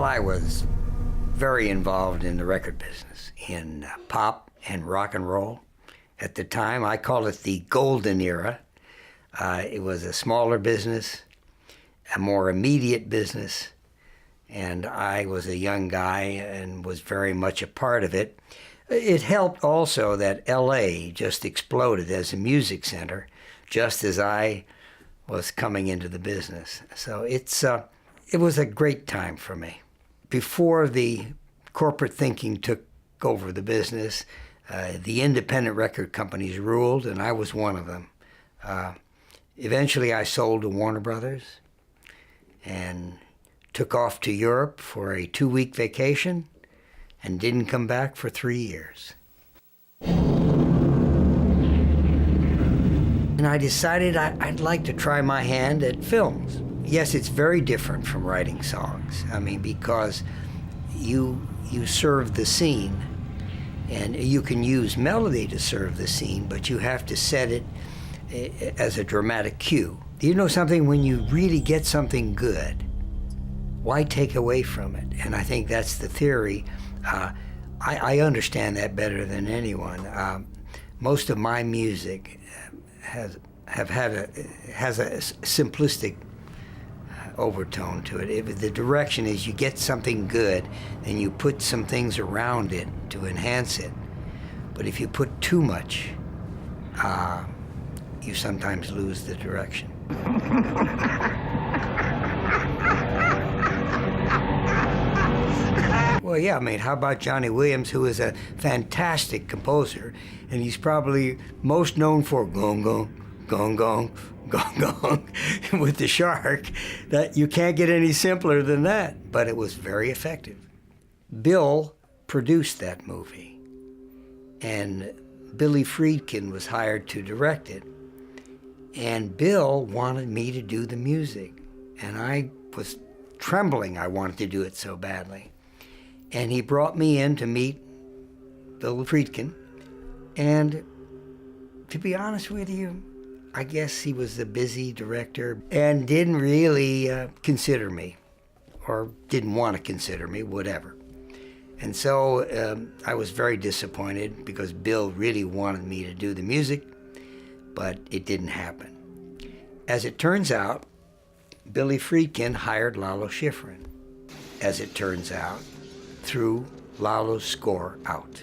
Well, I was very involved in the record business, in pop and rock and roll. At the time, I call it the golden era. It was a smaller business, a more immediate business, and I was a young guy and was very much a part of it. It helped also that LA just exploded as a music center, just as I was coming into the business. So it was a great time for me. Before the corporate thinking took over the business, the independent record companies ruled, and I was one of them. Eventually I sold to Warner Brothers and took off to Europe for a 2-week vacation and didn't come back for 3 years. And I decided I'd like to try my hand at films. Yes, it's very different from writing songs. I mean, because you serve the scene, and you can use melody to serve the scene, but you have to set it as a dramatic cue. You know something, when you really get something good, why take away from it? And I think that's the theory. I understand that better than anyone. Most of my music has a simplistic overtone to it. The direction is you get something good and you put some things around it to enhance it. But if you put too much, you sometimes lose the direction. Well, yeah, I mean, how about Johnny Williams, who is a fantastic composer, and he's probably most known for gong gong, gong gong, gong gong with the shark. That you can't get any simpler than that, but it was very effective. Bill produced that movie, and Billy Friedkin was hired to direct it. And Bill wanted me to do the music, and I was trembling. I wanted to do it so badly. And he brought me in to meet Bill Friedkin. And to be honest with you, I guess he was a busy director and didn't really consider me, or didn't want to consider me, whatever. And so I was very disappointed because Bill really wanted me to do the music, but it didn't happen. As it turns out, Billy Friedkin hired Lalo Schifrin, as it turns out, threw Lalo's score out.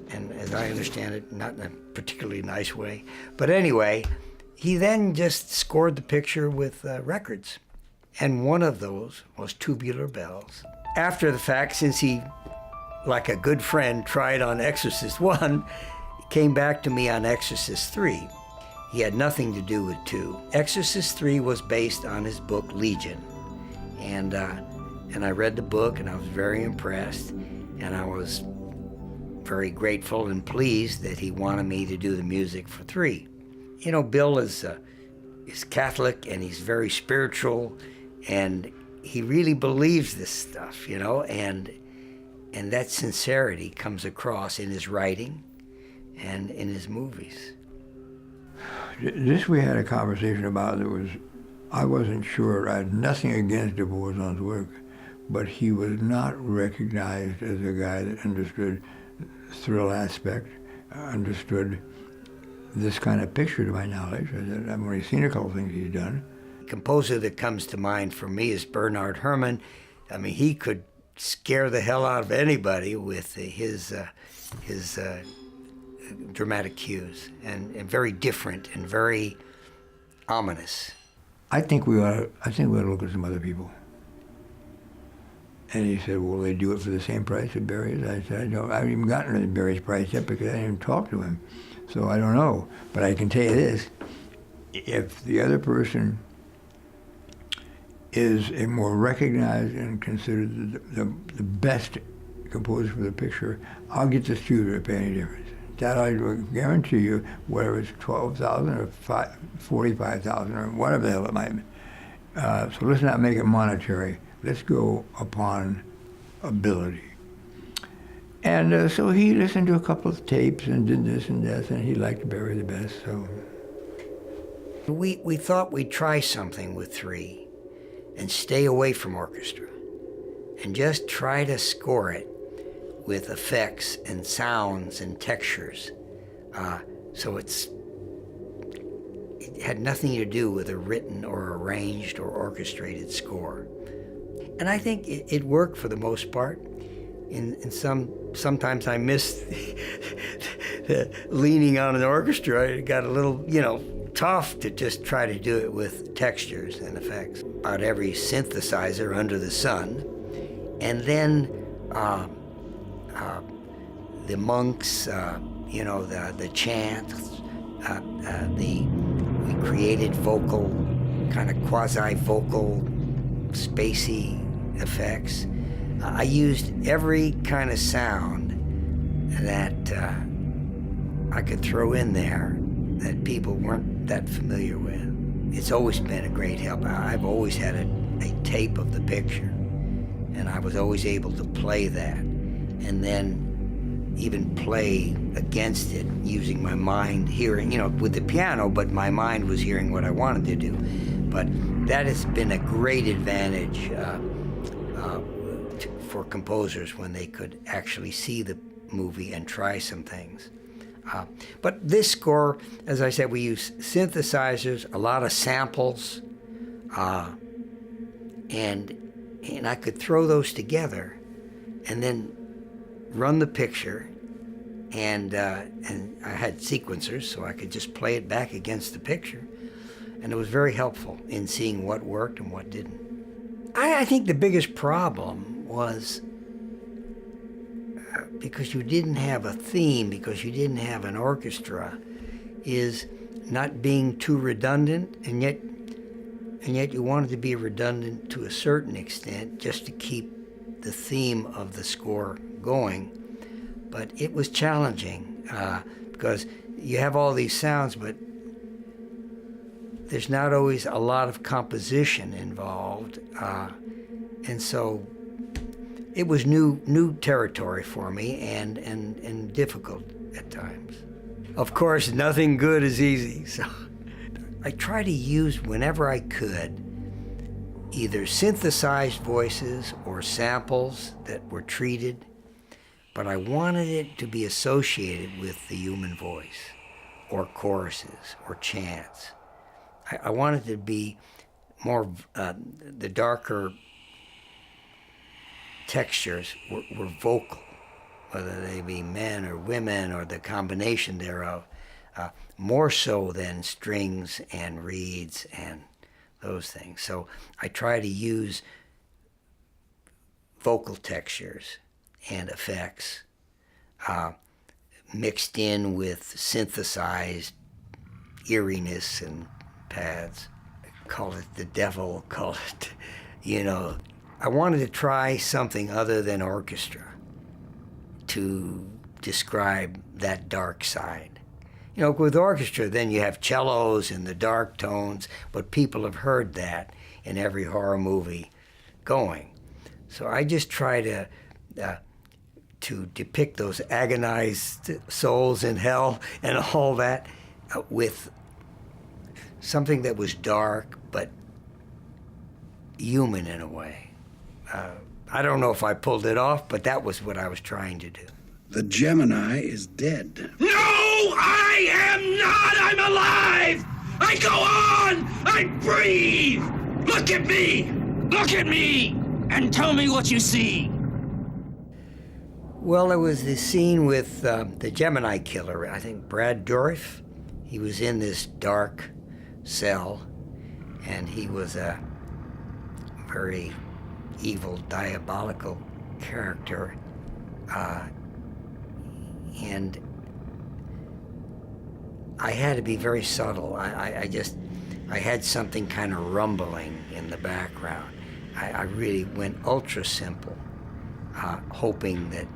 And as I understand it, not in a particularly nice way. But anyway, he then just scored the picture with records. And one of those was Tubular Bells. After the fact, since he, like a good friend, tried on Exorcist 1, he came back to me on Exorcist 3. He had nothing to do with 2. Exorcist 3 was based on his book, Legion. And I read the book, and I was very impressed, and I was very grateful and pleased that he wanted me to do the music for 3. You know, Bill is Catholic, and he's very spiritual, and he really believes this stuff, you know, and that sincerity comes across in his writing and in his movies. This we had a conversation about. I wasn't sure. I had nothing against DeVorzon's work, but he was not recognized as a guy that understood the thrill aspect, understood this kind of picture to my knowledge. I've only seen a couple things he's done. The composer that comes to mind for me is Bernard Herrmann. I mean, he could scare the hell out of anybody with his dramatic cues, and very different and very ominous. I think we ought to look at some other people. And he said, "Will they do it for the same price that Barry is?" I said, "I haven't even gotten to Barry's price yet because I didn't even talk to him, so I don't know. But I can tell you this: if the other person is a more recognized and considered the best composer for the picture, I'll get the studio to pay any difference. That I guarantee you, whether it's $12,000 or $45,000 or whatever the hell it might be. So let's not make it monetary. Let's go upon ability." And so he listened to a couple of tapes and did this and that, and he liked Barry the best. So we thought we'd try something with 3 and stay away from orchestra. and just try to score it with effects and sounds and textures. So it had nothing to do with a written or arranged or orchestrated score. And I think it worked for the most part. Sometimes I missed the leaning on an orchestra. It got a little, tough to just try to do it with textures and effects. About every synthesizer under the sun. And then the monks, the chants, we created vocal, kind of quasi-vocal, spacey effects. I used every kind of sound that I could throw in there that people weren't that familiar with. It's always been a great help. I've always had a tape of the picture, and I was always able to play that, and then even play against it using my mind, hearing, with the piano, but my mind was hearing what I wanted to do. But that has been a great advantage for composers when they could actually see the movie and try some things. But this score, as I said, we use synthesizers, a lot of samples, and I could throw those together and then run the picture, and I had sequencers, so I could just play it back against the picture, and it was very helpful in seeing what worked and what didn't. I think the biggest problem was because you didn't have a theme, because you didn't have an orchestra, is not being too redundant, and yet you wanted to be redundant to a certain extent just to keep the theme of the score going. But it was challenging because you have all these sounds, but there's not always a lot of composition involved, and so it was new territory for me and difficult at times. Of course, nothing good is easy, so I try to use, whenever I could, either synthesized voices or samples that were treated, but I wanted it to be associated with the human voice, or choruses, or chants. I wanted it to be more, the darker textures were vocal, whether they be men or women or the combination thereof, more so than strings and reeds and those things. So I try to use vocal textures and effects mixed in with synthesized eeriness and pads. Call it the devil, call it, I wanted to try something other than orchestra to describe that dark side. With orchestra, then you have cellos and the dark tones, but people have heard that in every horror movie going. So I just try to depict those agonized souls in hell and all that with something that was dark but human in a way. I don't know if I pulled it off, but that was what I was trying to do. The Gemini is dead. No, I am not! I'm alive! I go on! I breathe! Look at me! Look at me! And tell me what you see! Well, there was this scene with the Gemini killer, I think Brad Dourif. He was in this dark cell, and he was a very evil, diabolical character. And I had to be very subtle. I had something kind of rumbling in the background. I really went ultra simple, hoping that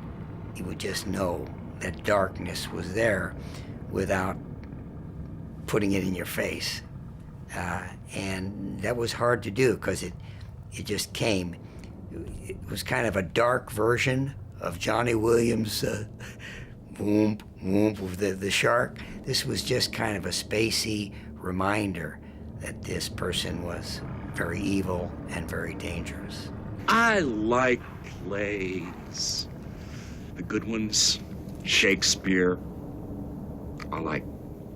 you would just know that darkness was there without putting it in your face. And that was hard to do because it just came. It was kind of a dark version of Johnny Williams' whoomp, whoomp with the shark. This was just kind of a spacey reminder that this person was very evil and very dangerous. I like plays. The good ones, Shakespeare. I like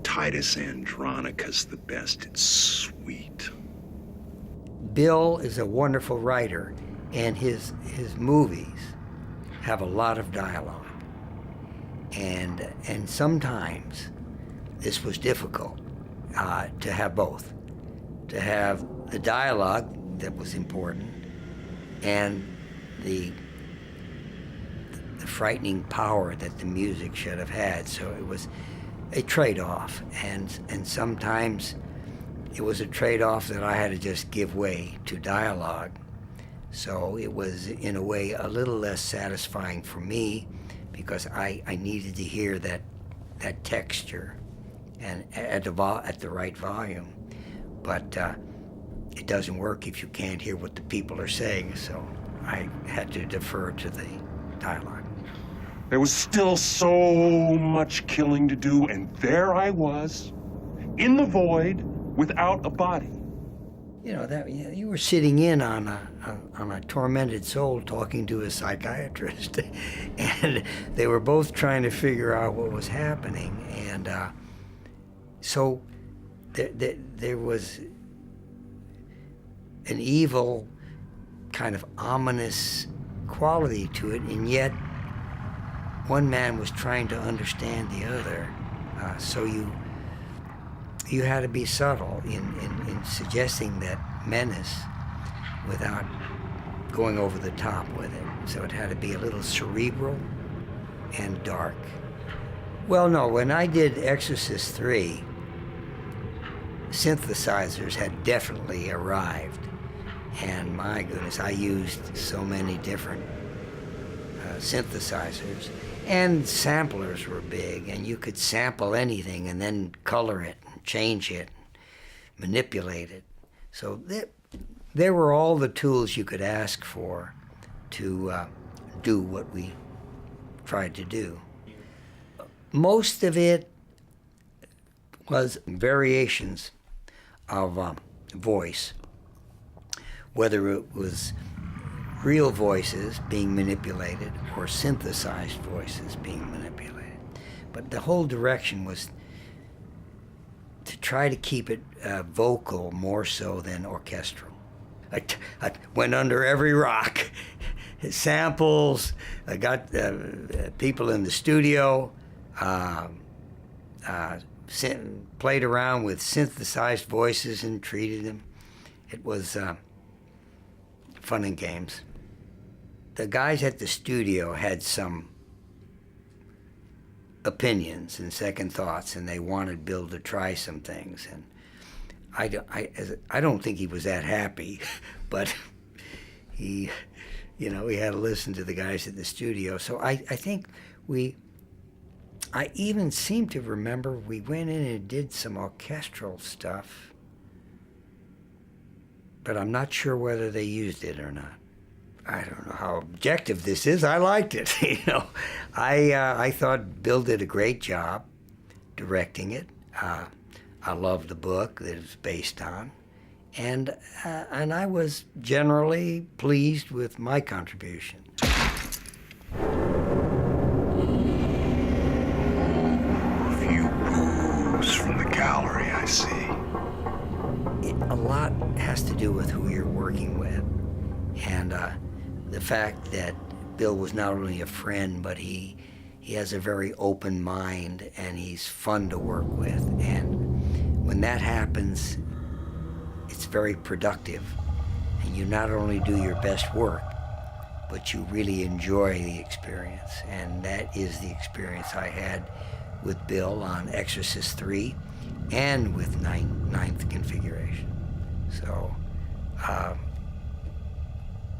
Titus Andronicus the best. It's sweet. Bill is a wonderful writer, and his movies have a lot of dialogue. And sometimes this was difficult to have both. To have the dialogue that was important and the frightening power that the music should have had. So it was a trade-off, and sometimes it was a trade-off that I had to just give way to dialogue. So it was, in a way, a little less satisfying for me because I needed to hear that texture and at the right volume. But it doesn't work if you can't hear what the people are saying, so I had to defer to the dialogue. There was still so much killing to do, and there I was, in the void, without a body. You know, you were sitting in on a tormented soul talking to a psychiatrist, and they were both trying to figure out what was happening, and so there was an evil, kind of ominous quality to it, and yet one man was trying to understand the other. So you had to be subtle in suggesting that menace without going over the top with it. So it had to be a little cerebral and dark. Well, no, when I did Exorcist 3, synthesizers had definitely arrived. And my goodness, I used so many different synthesizers. And samplers were big, and you could sample anything and then color it, and change it, manipulate it. So there were all the tools you could ask for to do what we tried to do. Most of it was variations of voice, whether it was real voices being manipulated or synthesized voices being manipulated. But the whole direction was to try to keep it vocal more so than orchestral. I went under every rock, samples, I got people in the studio, played around with synthesized voices and treated them. It was fun and games. The guys at the studio had some opinions and second thoughts, and they wanted Bill to try some things. And I don't think he was that happy, but he had to listen to the guys at the studio. So I think I even seem to remember we went in and did some orchestral stuff, but I'm not sure whether they used it or not. I don't know how objective this is. I liked it. I thought Bill did a great job directing it. I loved the book that it was based on, and I was generally pleased with my contribution. A few boos from the gallery, I see. A lot has to do with who you're working with, and the fact that Bill was not only a friend, but he has a very open mind, and he's fun to work with. And when that happens, it's very productive. And you not only do your best work, but you really enjoy the experience. And that is the experience I had with Bill on Exorcist 3 and with Ninth Configuration. So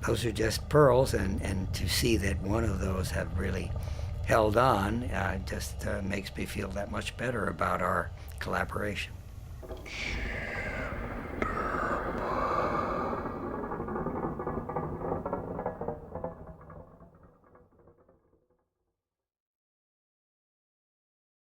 those are just pearls, and to see that one of those have really held on just makes me feel that much better about our collaboration.